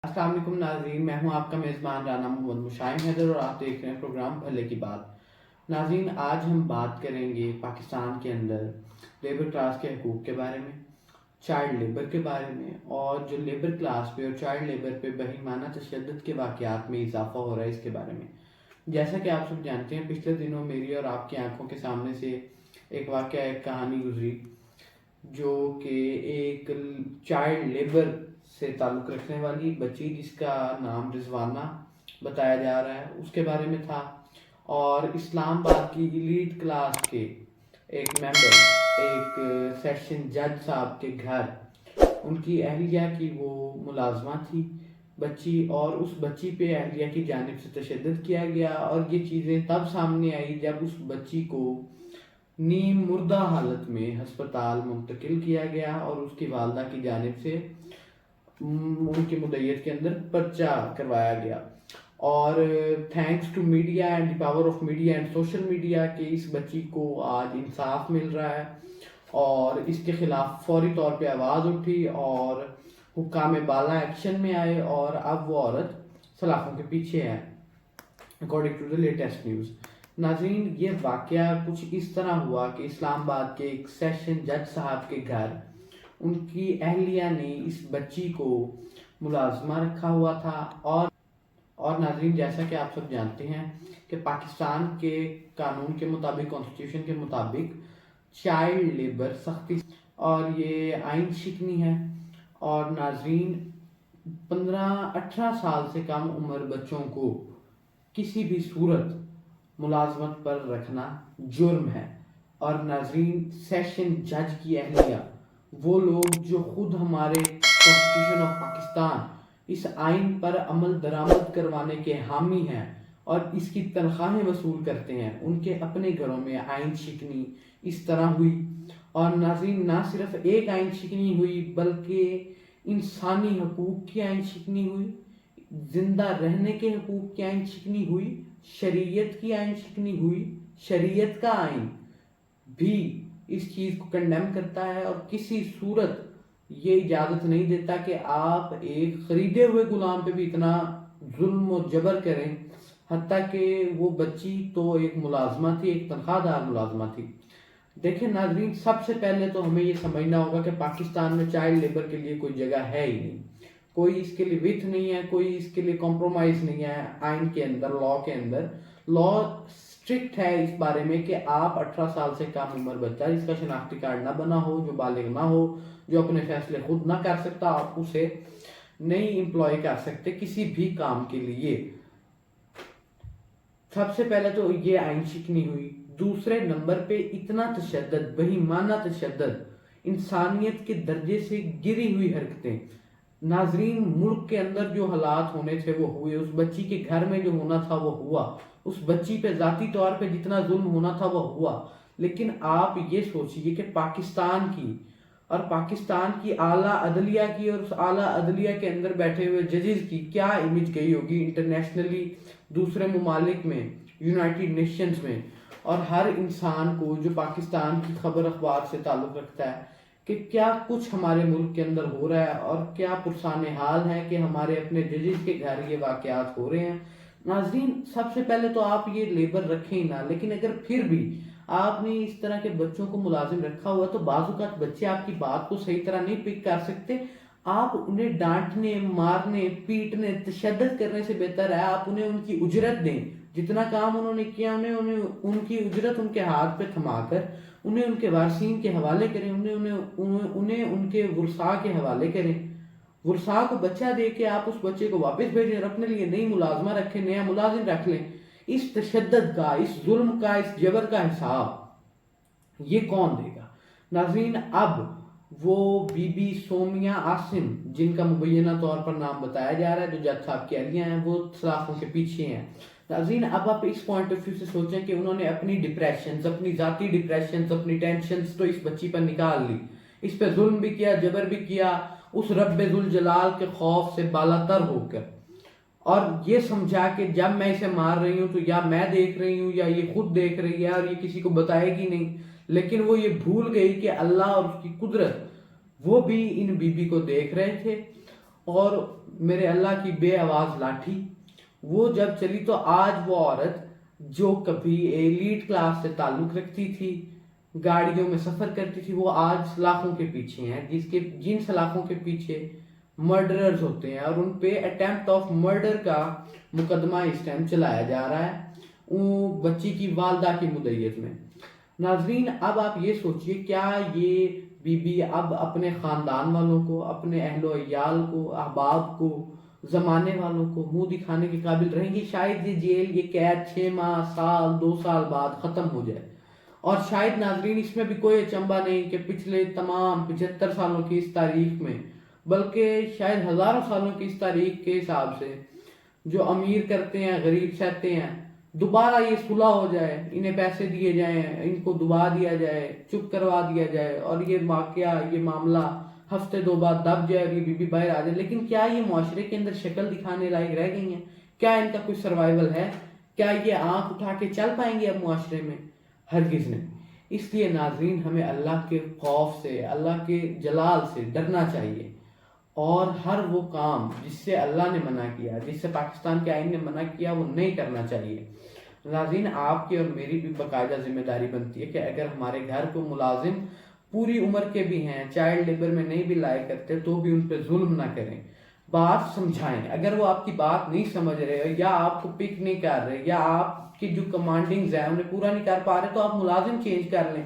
السلام علیکم ناظرین، میں ہوں آپ کا میزبان رانا محمد مشائم حیدر اور آپ دیکھ رہے ہیں پروگرام بھلے کی بات۔ ناظرین، آج ہم بات کریں گے پاکستان کے اندر لیبر کلاس کے حقوق کے بارے میں، چائلڈ لیبر کے بارے میں، اور جو لیبر کلاس پہ اور چائلڈ لیبر پہ بہیمانہ تشدد کے واقعات میں اضافہ ہو رہا ہے اس کے بارے میں۔ جیسا کہ آپ سب جانتے ہیں، پچھلے دنوں میری اور آپ کی آنکھوں کے سامنے سے ایک واقعہ، ایک کہانی گزری جو کہ ایک چائلڈ لیبر سے تعلق رکھنے والی بچی جس کا نام رضوانہ بتایا جا رہا ہے اس کے بارے میں تھا، اور اسلام آباد کی ایلیٹ کلاس کے ایک ممبر، ایک سیشن جج صاحب کے گھر ان کی اہلیہ کی وہ ملازمہ تھی بچی، اور اس بچی پہ اہلیہ کی جانب سے تشدد کیا گیا، اور یہ چیزیں تب سامنے آئی جب اس بچی کو نیم مردہ حالت میں ہسپتال منتقل کیا گیا اور اس کی والدہ کی جانب سے ان کی مدیت کے اندر پرچہ کروایا گیا۔ اور thanks to media and the power of media and social media کہ اس بچی کو آج انصاف مل رہا ہے، اور اس کے خلاف فوری طور پہ آواز اٹھی اور حکام بالا ایکشن میں آئے، اور اب وہ عورت سلاخوں کے پیچھے ہے according to the latest news. ناظرین، یہ واقعہ کچھ اس طرح ہوا کہ اسلام آباد کے ایک سیشن جج صاحب کے گھر ان کی اہلیہ نے اس بچی کو ملازمہ رکھا ہوا تھا، اور ناظرین، جیسا کہ آپ سب جانتے ہیں کہ پاکستان کے قانون کے مطابق، کانسٹیٹیوشن کے مطابق چائلڈ لیبر سختی اور یہ آئین شکنی ہے، اور ناظرین 15-18 سال سے کم عمر بچوں کو کسی بھی صورت ملازمت پر رکھنا جرم ہے۔ اور ناظرین، سیشن جج کی اہلیہ، وہ لوگ جو خود ہمارے کانسٹیٹیوشن آف پاکستان اس آئین پر عمل درآمد کروانے کے حامی ہیں اور اس کی تنخواہیں وصول کرتے ہیں، ان کے اپنے گھروں میں آئین شکنی اس طرح ہوئی۔ اور ناظرین، نہ صرف ایک آئین شکنی ہوئی بلکہ انسانی حقوق کی آئین شکنی ہوئی، زندہ رہنے کے حقوق کی آئین شکنی ہوئی، شریعت کی آئین شکنی ہوئی۔ شریعت کا آئین بھی اس چیز کو کنڈیم کرتا ہے اور کسی صورت یہ اجازت نہیں دیتا کہ آپ ایک خریدے ہوئے غلام پہ بھی اتنا ظلم و جبر کریں، حتیٰ کہ وہ بچی تو ایک ملازمہ تھی، ایک تنخواہ دار ملازمہ تھی۔ دیکھیں ناظرین، سب سے پہلے تو ہمیں یہ سمجھنا ہوگا کہ پاکستان میں چائلڈ لیبر کے لیے کوئی جگہ ہے ہی نہیں، کوئی اس کے لیے وتھ نہیں ہے، کوئی اس کے لیے کمپرومائز نہیں ہے۔ آئین کے اندر، لا کے اندر، لا اسٹرکٹ ہے اس بارے میں کہ آپ 18 سال سے کم عمر بچہ جس کا شناختی کارڈ نہ بنا ہو، جو بالغ نہ ہو، جو اپنے فیصلے خود نہ کر سکتا، آپ اسے نہیں امپلائی کر سکتے کسی بھی کام کے لیے۔ سب سے پہلے تو یہ آئین شکنی ہوئی۔ دوسرے نمبر پہ اتنا تشدد، بہیمانہ تشدد، انسانیت کے درجے سے گری ہوئی حرکتیں۔ ناظرین، ملک کے اندر جو حالات ہونے تھے وہ ہوئے، اس بچی کے گھر میں جو ہونا تھا وہ ہوا، اس بچی پہ ذاتی طور پہ جتنا ظلم ہونا تھا وہ ہوا، لیکن آپ یہ سوچئے کہ پاکستان کی اعلیٰ عدلیہ کی اور اس اعلیٰ عدلیہ کے اندر بیٹھے ہوئے ججز کی کیا امیج گئی ہوگی انٹرنیشنلی، دوسرے ممالک میں، یونائٹڈ نیشنز میں، اور ہر انسان کو جو پاکستان کی خبر اخبار سے تعلق رکھتا ہے کہ کیا کچھ ہمارے ملک کے اندر ہو رہا ہے اور کیا پرسان حال ہے کہ ہمارے اپنے ججز کے گھر یہ واقعات ہو رہے ہیں۔ ناظرین، سب سے پہلے تو آپ یہ لیبر رکھیں ہی نہ، لیکن اگر پھر بھی آپ نے اس طرح کے بچوں کو ملازم رکھا ہوا تو بعض اوقات بچے آپ کی بات کو صحیح طرح نہیں پک کر سکتے، آپ انہیں ڈانٹنے، مارنے، پیٹنے، تشدد کرنے سے بہتر ہے آپ انہیں ان کی اجرت دیں۔ جتنا کام انہوں نے کیا انہیں ان کی اجرت ان کے ہاتھ پہ تھما کر انہیں ان کے وارثین کے حوالے کریں، انہیں ان کے ورثاء کے حوالے کریں۔ ورثاء کو بچہ دے کے آپ اس بچے کو واپس بھیجیں اور اپنے لیے نئی ملازمہ رکھیں، نیا ملازم رکھ لیں۔ اس تشدد کا، اس ظلم کا، اس جبر کا حساب یہ کون دے گا؟ ناظرین، اب وہ بی بی سومیا عاصم جن کا مبینہ طور پر نام بتایا جا رہا ہے، جو جج صاحب کی اہلیہ ہیں، وہ سلاخوں کے پیچھے ہیں۔ ناظرین، اب آپ اس پوائنٹ آف ویو سے سوچیں کہ انہوں نے اپنی ڈپریشنز، اپنی ذاتی ڈپریشنز، اپنی ٹینشنز تو اس بچی پر نکال لی، اس پہ ظلم بھی کیا، جبر بھی کیا، اس رب ذوالجلال کے خوف سے بالاتر ہو کر، اور یہ سمجھا کہ جب میں اسے مار رہی ہوں تو یا میں دیکھ رہی ہوں یا یہ خود دیکھ رہی ہے اور یہ کسی کو بتائے گی نہیں، لیکن وہ یہ بھول گئی کہ اللہ اور اس کی قدرت وہ بھی ان بی بی کو دیکھ رہے تھے، اور میرے اللہ کی بے آواز لاٹھی وہ جب چلی تو آج وہ عورت جو کبھی ایلیٹ کلاس سے تعلق رکھتی تھی، گاڑیوں میں سفر کرتی تھی، وہ آج سلاخوں کے پیچھے ہیں، جن سلاخوں کے پیچھے مرڈررز ہوتے ہیں، اور ان پہ اٹیمپٹ آف مرڈر کا مقدمہ اس ٹائم چلایا جا رہا ہے وہ بچی کی والدہ کی مدعیت میں۔ ناظرین، اب آپ یہ سوچئے کیا یہ بی بی اب اپنے خاندان والوں کو، اپنے اہل و عیال کو، احباب کو، زمانے والوں کو منہ دکھانے کے قابل رہیں گی؟ شاید یہ جیل، یہ قید 6 ماہ، سال، 2 سال بعد ختم ہو جائے، اور شاید ناظرین اس میں بھی کوئی اچنبھا نہیں کہ پچھلے تمام 75 سالوں کی اس تاریخ میں، بلکہ شاید ہزاروں سالوں کی اس تاریخ کے حساب سے جو امیر کرتے ہیں غریب سہتے ہیں، دوبارہ یہ صلح ہو جائے، انہیں پیسے دیے جائیں، ان کو دبا دیا جائے، چپ کروا دیا جائے، اور یہ واقعہ، یہ معاملہ ہفتے 2 بعد دب جائے اور یہ بی بی باہر آ جائے۔ لیکن کیا یہ معاشرے کے اندر شکل دکھانے لائق رہ گئی ہیں؟ کیا ان کا کوئی سروائیول ہے؟ کیا یہ آنکھ اٹھا کے چل پائیں گے اب معاشرے میں؟ ہرگز نہیں۔ اس لیے ناظرین، ہمیں اللہ کے خوف سے، اللہ کے جلال سے ڈرنا چاہیے، اور ہر وہ کام جس سے اللہ نے منع کیا، جس سے پاکستان کے آئین نے منع کیا، وہ نہیں کرنا چاہیے۔ ناظرین، آپ کی اور میری بھی باقاعدہ ذمہ داری بنتی ہے کہ اگر ہمارے گھر کو ملازم پوری عمر کے بھی ہیں، چائلڈ لیبر میں نہیں بھی لائے کرتے، تو بھی ان پہ ظلم نہ کریں، بات سمجھائیں۔ اگر وہ آپ کی بات نہیں سمجھ رہے، یا آپ کو پک نہیں کر رہے، یا آپ کی جو کمانڈنگز ہیں انہیں پورا نہیں کر پا رہے، تو آپ ملازم چینج کر لیں۔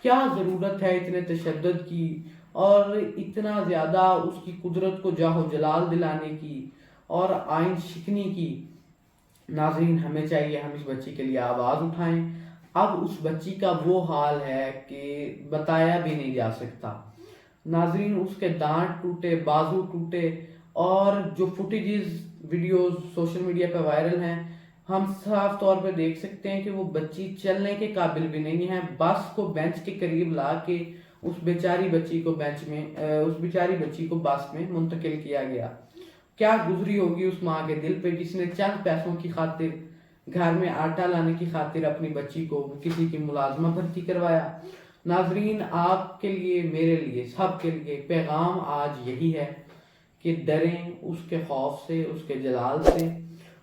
کیا ضرورت ہے اتنے تشدد کی اور اتنا زیادہ اس کی قدرت کو جاہ و جلال دلانے کی اور آئین شکنی کی؟ ناظرین، ہمیں چاہیے ہم اس بچی کے لیے آواز اٹھائیں۔ اب اس بچی کا وہ حال ہے کہ بتایا بھی نہیں جا سکتا۔ ناظرین، اس کے دانت ٹوٹے، بازو ٹوٹے، اور جو فوٹیجز، ویڈیوز سوشل میڈیا پہ وائرل ہیں، ہم صاف طور پہ دیکھ سکتے ہیں کہ وہ بچی چلنے کے قابل بھی نہیں ہے۔ بس کو بینچ کے قریب لا کے اس بیچاری بچی کو بس میں منتقل کیا گیا۔ کیا گزری ہوگی اس ماں کے دل پہ جس نے چند پیسوں کی خاطر، گھر میں آٹا لانے کی خاطر اپنی بچی کو کسی کی ملازمہ بھرتی کروایا؟ ناظرین، آپ کے لیے، میرے لیے، سب کے لیے پیغام آج یہی ہے کہ ڈریں اس کے خوف سے، اس کے جلال سے،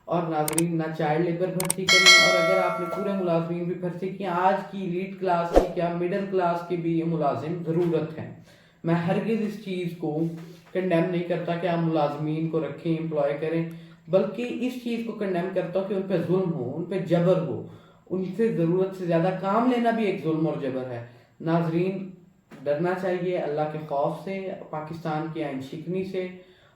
اور ناظرین، نہ چائلڈ لیبر بھرتی کریں، اور اگر آپ نے پورے ملازمین بھی بھرتی کیے، آج کی ایلیٹ کلاس کی کیا مڈل کلاس کی بھی یہ ملازم ضرورت ہے۔ میں ہرگز اس چیز کو کنڈیم نہیں کرتا کہ آپ ملازمین کو رکھیں، امپلوائے کریں، بلکہ اس چیز کو کنڈیم کرتا ہوں کہ ان پہ ظلم ہو، ان پہ جبر ہو، ان سے ضرورت سے زیادہ کام لینا بھی ایک ظلم اور جبر ہے۔ ناظرین، ڈرنا چاہیے اللہ کے خوف سے، پاکستان کی آئین شکنی سے،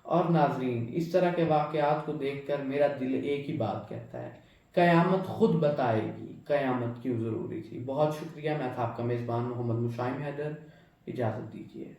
اور ناظرین، اس طرح کے واقعات کو دیکھ کر میرا دل ایک ہی بات کہتا ہے، قیامت خود بتائے گی قیامت کیوں ضروری تھی۔ بہت شکریہ، میں تھا آپ کا میزبان محمد مشائم حیدر، اجازت دیجیے۔